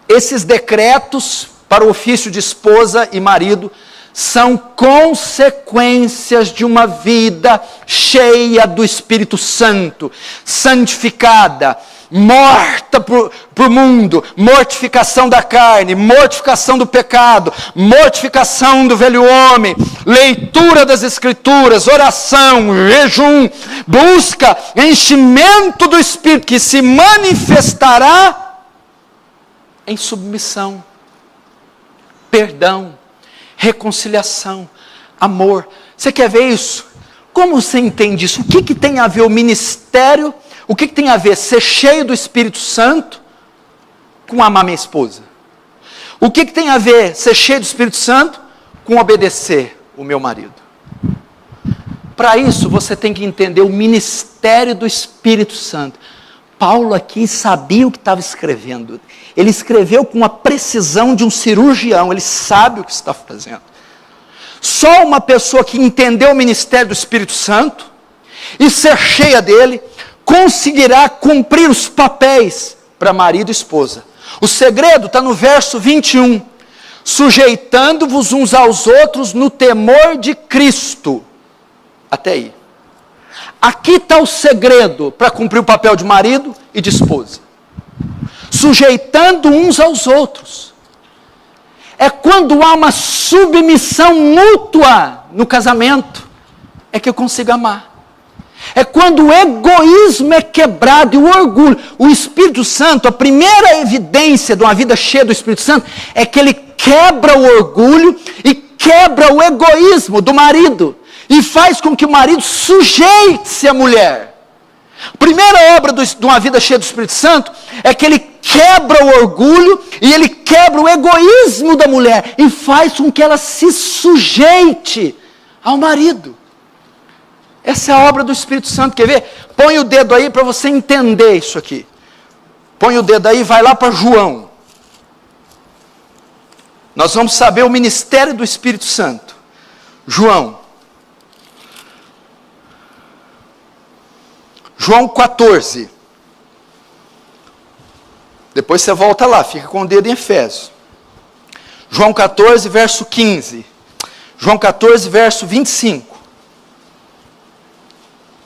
Esses decretos para o ofício de esposa e marido são consequências de uma vida cheia do Espírito Santo, santificada, morta para o mundo, mortificação da carne, mortificação do pecado, mortificação do velho homem, leitura das Escrituras, oração, jejum, busca, enchimento do Espírito, que se manifestará em submissão, perdão, reconciliação, amor. Você quer ver isso? Como você entende isso? O que tem a ver o ministério? O que tem a ver ser cheio do Espírito Santo com amar minha esposa? O que tem a ver ser cheio do Espírito Santo com obedecer o meu marido? Para isso você tem que entender o ministério do Espírito Santo. Paulo aqui sabia o que estava escrevendo. Ele escreveu com a precisão de um cirurgião. Ele sabe o que está fazendo. Só uma pessoa que entendeu o ministério do Espírito Santo e ser cheia dele conseguirá cumprir os papéis para marido e esposa. O segredo está no verso 21. Sujeitando-vos uns aos outros no temor de Cristo. Até aí. Aqui está o segredo para cumprir o papel de marido e de esposa. Sujeitando uns aos outros. É quando há uma submissão mútua no casamento, é que eu consigo amar. É quando o egoísmo é quebrado e o orgulho. O Espírito Santo, a primeira evidência de uma vida cheia do Espírito Santo, é que ele quebra o orgulho e quebra o egoísmo do marido. E faz com que o marido sujeite-se à mulher. A primeira obra de uma vida cheia do Espírito Santo é que ele quebra o orgulho e ele quebra o egoísmo da mulher e faz com que ela se sujeite ao marido. Essa é a obra do Espírito Santo. Quer ver? Põe o dedo aí para você entender isso aqui. Põe o dedo aí e vai lá para João. Nós vamos saber o ministério do Espírito Santo. João 14. Depois você volta lá, fica com o dedo em Efésios. João 14, verso 15. João 14, verso 25.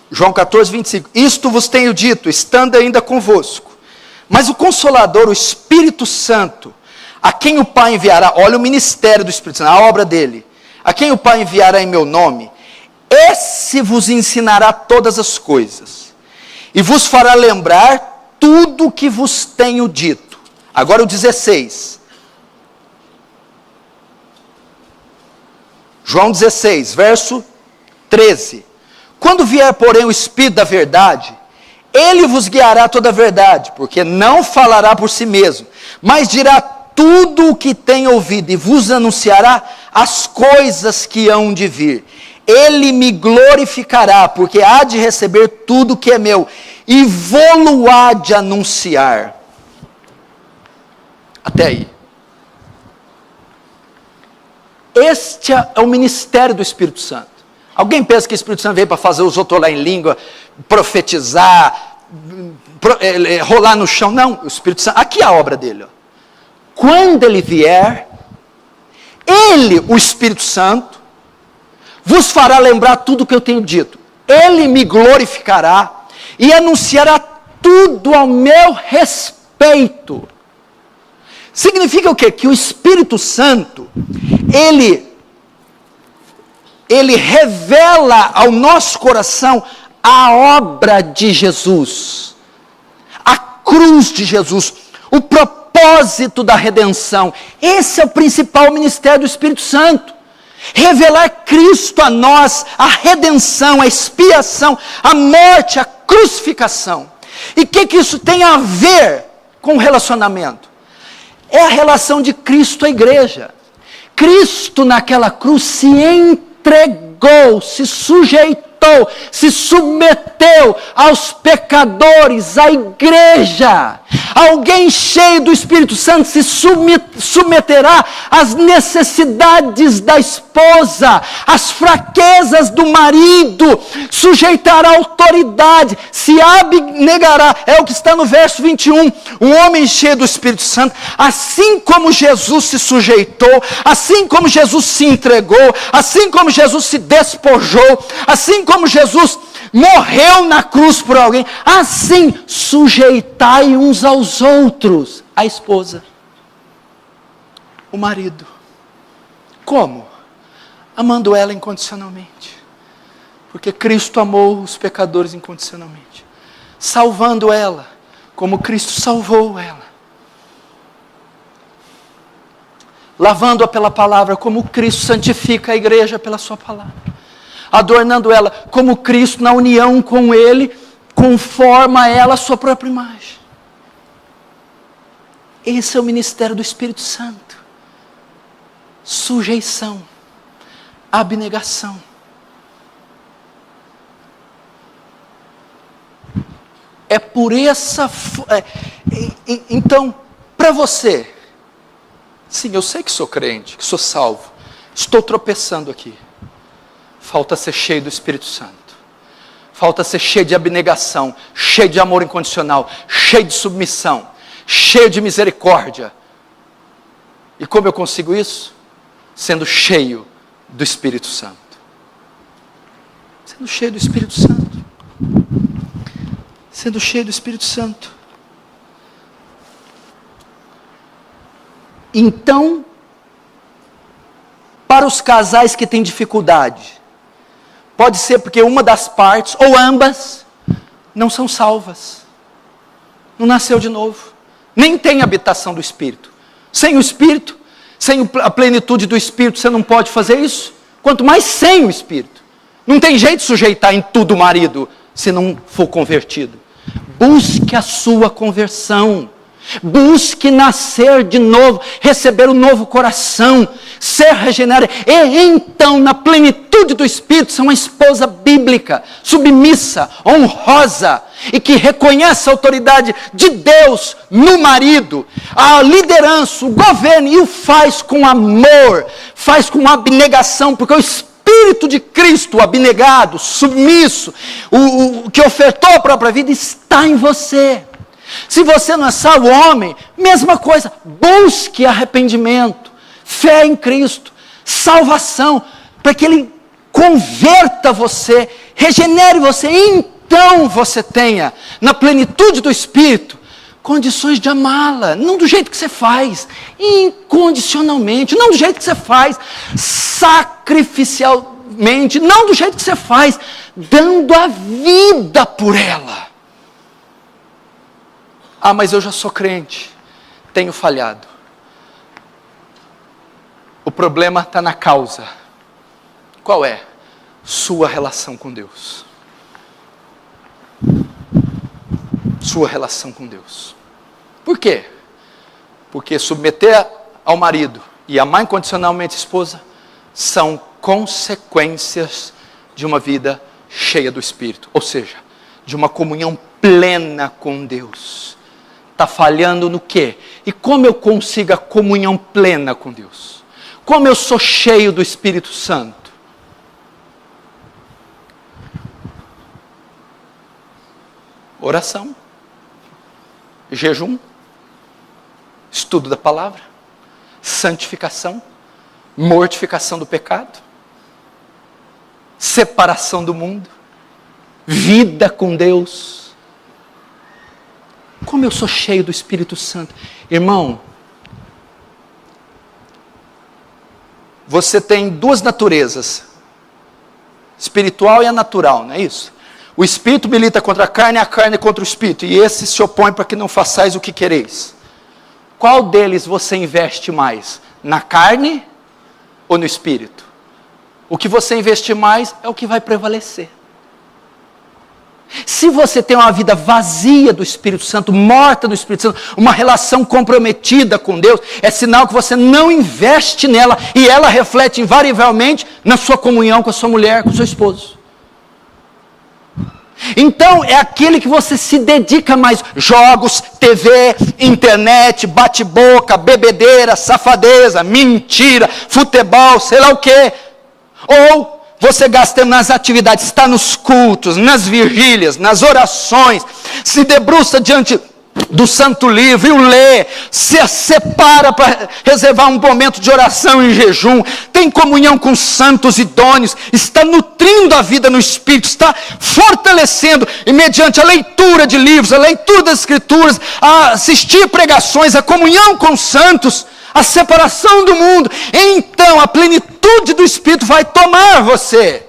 João 14, 25. Isto vos tenho dito, estando ainda convosco. Mas o Consolador, o Espírito Santo, a quem o Pai enviará, olha o ministério do Espírito Santo, a obra dele. A quem o Pai enviará em meu nome, esse vos ensinará todas as coisas. E vos fará lembrar tudo o que vos tenho dito. Agora o 16. João 16, verso 13. Quando vier, porém, o Espírito da verdade, ele vos guiará toda a verdade, porque não falará por si mesmo, mas dirá tudo o que tem ouvido e vos anunciará as coisas que hão de vir. Ele me glorificará, porque há de receber tudo que é meu, e vou-lo há de anunciar. Até aí. Este é o ministério do Espírito Santo. Alguém pensa que o Espírito Santo veio para fazer os outros lá em língua, profetizar, rolar no chão? Não, o Espírito Santo, aqui é a obra dele. Ó. Quando ele vier, ele, o Espírito Santo, vos fará lembrar tudo o que eu tenho dito. Ele me glorificará e anunciará tudo ao meu respeito. Significa o quê? Que o Espírito Santo, ele revela ao nosso coração a obra de Jesus, a cruz de Jesus, o propósito da redenção. Esse é o principal ministério do Espírito Santo. Revelar Cristo a nós, a redenção, a expiação, a morte, a crucificação. E o que isso tem a ver com o relacionamento? É a relação de Cristo à igreja. Cristo naquela cruz se entregou, se sujeitou, se submeteu aos pecadores, à igreja. Alguém cheio do Espírito Santo se submeterá às necessidades da esposa, às fraquezas do marido, sujeitará a autoridade, se abnegará. É o que está no verso 21. Um homem cheio do Espírito Santo, assim como Jesus se sujeitou, assim como Jesus se entregou, assim como Jesus se despojou, assim como Jesus morreu na cruz por alguém. Assim, sujeitai uns aos outros. A esposa, o marido. Como? Amando ela incondicionalmente. Porque Cristo amou os pecadores incondicionalmente. Salvando ela, como Cristo salvou ela. Lavando-a pela palavra, como Cristo santifica a igreja pela sua palavra. Adornando ela, como Cristo na união com Ele, conforma ela a sua própria imagem. Esse é o ministério do Espírito Santo. Sujeição, abnegação. É por essa... Então, para você... Sim, eu sei que sou crente, que sou salvo. Estou tropeçando aqui. Falta ser cheio do Espírito Santo. Falta ser cheio de abnegação, cheio de amor incondicional, cheio de submissão, cheio de misericórdia. E como eu consigo isso? Sendo cheio do Espírito Santo. Sendo cheio do Espírito Santo. Sendo cheio do Espírito Santo. Então, para os casais que têm dificuldade, pode ser porque uma das partes, ou ambas, não são salvas. Não nasceu de novo. Nem tem habitação do Espírito. Sem o Espírito, sem a plenitude do Espírito, você não pode fazer isso. Quanto mais sem o Espírito. Não tem jeito de sujeitar em tudo o marido, se não for convertido. Busque a sua conversão. Busque nascer de novo, receber um novo coração, ser regenerado. E então, na plenitude do Espírito, ser uma esposa bíblica, submissa, honrosa, e que reconhece a autoridade de Deus no marido, a liderança, o governo, e o faz com amor, faz com abnegação, porque o Espírito de Cristo, abnegado, submisso, o que ofertou a própria vida, está em você. Se você não é salvo, homem, mesma coisa, busque arrependimento, fé em Cristo, salvação, para que Ele converta você, regenere você, e então você tenha, na plenitude do Espírito, condições de amá-la, não do jeito que você faz, incondicionalmente, não do jeito que você faz, sacrificialmente, não do jeito que você faz, dando a vida por ela. Ah, mas eu já sou crente, tenho falhado. O problema está na causa. Qual é? Sua relação com Deus. Sua relação com Deus. Por quê? Porque submeter ao marido e amar incondicionalmente a esposa são consequências de uma vida cheia do Espírito. Ou seja, de uma comunhão plena com Deus. Está falhando no quê? E como eu consigo a comunhão plena com Deus? Como eu sou cheio do Espírito Santo? Oração, jejum, estudo da palavra, santificação, mortificação do pecado, separação do mundo, vida com Deus. Como eu sou cheio do Espírito Santo. Irmão, você tem duas naturezas, espiritual e a natural, não é isso? O Espírito milita contra a carne contra o Espírito, e esse se opõe para que não façais o que quereis. Qual deles você investe mais? Na carne ou no Espírito? O que você investir mais é o que vai prevalecer. Se você tem uma vida vazia do Espírito Santo, morta do Espírito Santo, uma relação comprometida com Deus, é sinal que você não investe nela, e ela reflete invariavelmente na sua comunhão com a sua mulher, com o seu esposo. Então é aquele que você se dedica mais, jogos, TV, internet, bate-boca, bebedeira, safadeza, mentira, futebol, sei lá o quê, ou você gasta nas atividades, está nos cultos, nas vigílias, nas orações, se debruça diante do Santo Livro e o lê, se separa para reservar um momento de oração e jejum, tem comunhão com os santos idôneos, está nutrindo a vida no Espírito, está fortalecendo, e mediante a leitura de livros, a leitura das Escrituras, a assistir pregações, a comunhão com os santos, a separação do mundo, então a plenitude do Espírito vai tomar você.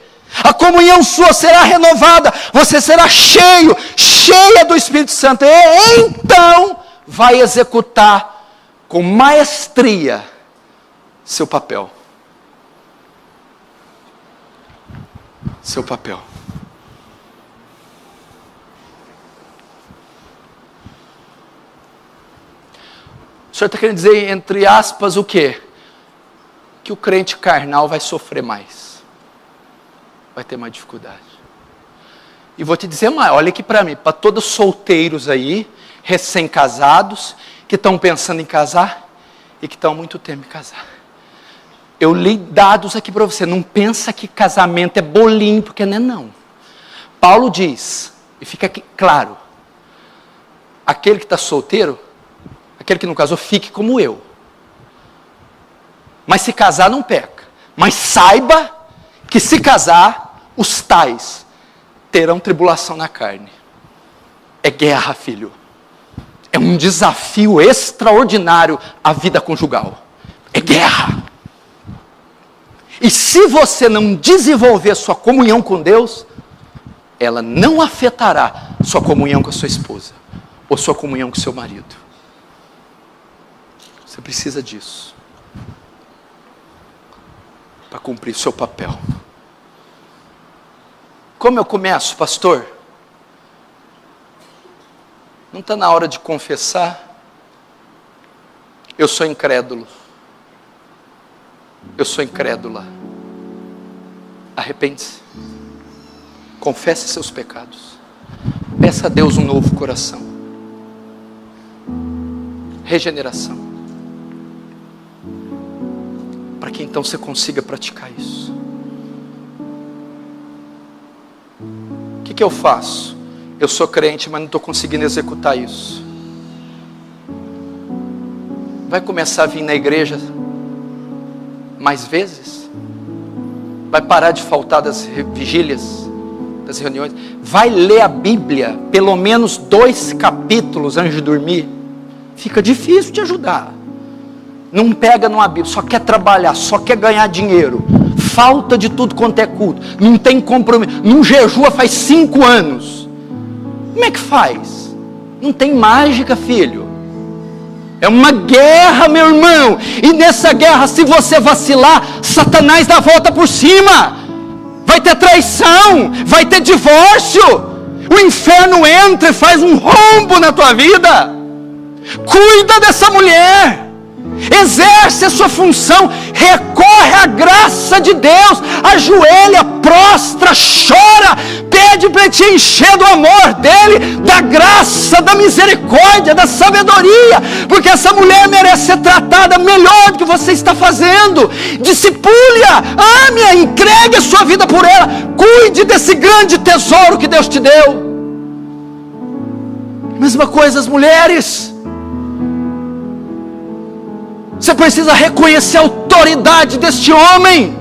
A comunhão sua será renovada, você será cheia do Espírito Santo, e então vai executar com maestria seu papel. Seu papel. O senhor está querendo dizer, entre aspas, o quê? Que o crente carnal vai sofrer mais. Vai ter mais dificuldade. E vou te dizer mais, olha aqui para mim, para todos os solteiros aí, recém-casados, que estão pensando em casar e que estão há muito tempo em casar. Eu li dados aqui para você, não pensa que casamento é bolinho, porque não é não. Paulo diz, e fica aqui claro, aquele que está solteiro, aquele que não casou, fique como eu. Mas se casar não peca. Mas saiba que se casar, os tais terão tribulação na carne. É guerra, filho. É um desafio extraordinário a vida conjugal. É guerra. E se você não desenvolver sua comunhão com Deus, ela não afetará sua comunhão com a sua esposa, ou sua comunhão com seu marido. Você precisa disso para cumprir seu papel. Como eu começo, pastor? Não está na hora de confessar? Eu sou incrédulo. Eu sou incrédula. Arrepende-se. Confesse seus pecados. Peça a Deus um novo coração. Regeneração. Para que então você consiga praticar isso. O que eu faço? Eu sou crente, mas não estou conseguindo executar isso. Vai começar a vir na igreja mais vezes? Vai parar de faltar das vigílias, das reuniões? Vai ler a Bíblia, pelo menos 2 capítulos antes de dormir? Fica difícil de ajudar. Não pega numa Bíblia, só quer trabalhar, só quer ganhar dinheiro. Falta de tudo quanto é culto, não tem compromisso, não jejua faz 5 anos. Como é que faz? Não tem mágica, filho. É uma guerra, meu irmão. E nessa guerra, se você vacilar, Satanás dá a volta por cima. Vai ter traição, vai ter divórcio. O inferno entra e faz um rombo na tua vida. Cuida dessa mulher. Exerce a sua função, recorre à graça de Deus, ajoelha, prostra, chora, pede para Ele te encher do amor dEle, da graça, da misericórdia, da sabedoria, porque essa mulher merece ser tratada melhor do que você está fazendo. Discipule-a, ame-a, entregue a sua vida por ela, cuide desse grande tesouro que Deus te deu. Mesma coisa as mulheres. Você precisa reconhecer a autoridade deste homem,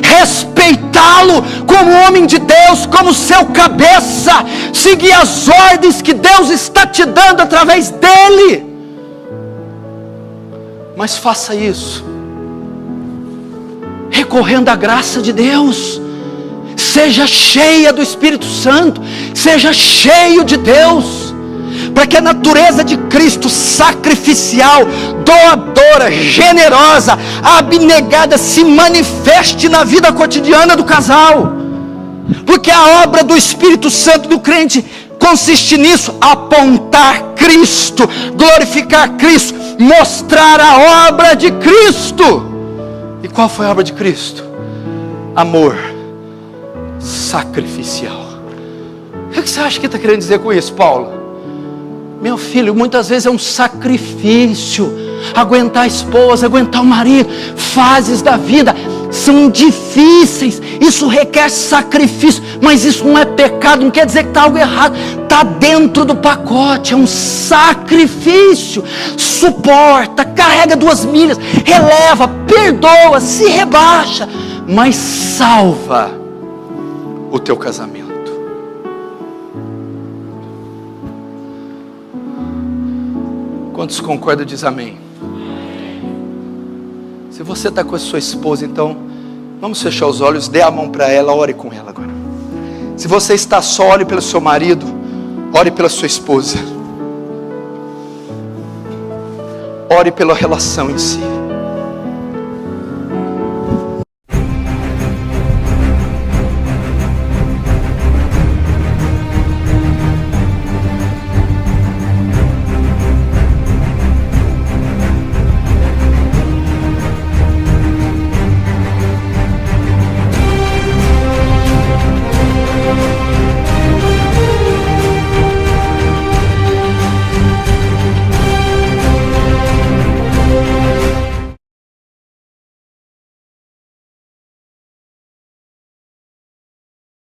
respeitá-lo como homem de Deus, como seu cabeça, seguir as ordens que Deus está te dando através dele. Mas faça isso recorrendo à graça de Deus. Seja cheia do Espírito Santo, seja cheio de Deus, para que a natureza de Cristo, sacrificial, doadora, generosa, abnegada, se manifeste na vida cotidiana do casal. Porque a obra do Espírito Santo do crente consiste nisso: apontar Cristo, glorificar Cristo, mostrar a obra de Cristo. E qual foi a obra de Cristo? Amor sacrificial. O que você acha que está querendo dizer com isso, Paulo? Meu filho, muitas vezes é um sacrifício aguentar a esposa, aguentar o marido, fases da vida. são difíceis, isso requer sacrifício, mas isso não é pecado, não quer dizer que está algo errado, está dentro do pacote, é um sacrifício. Suporta, carrega 2 milhas, releva, perdoa, se rebaixa, mas salva o teu casamento. Quantos concordam, diz amém. Se você está com a sua esposa, então vamos fechar os olhos, dê a mão para ela, ore com ela agora. Se você está só, ore pelo seu marido, ore pela sua esposa, ore pela relação em si.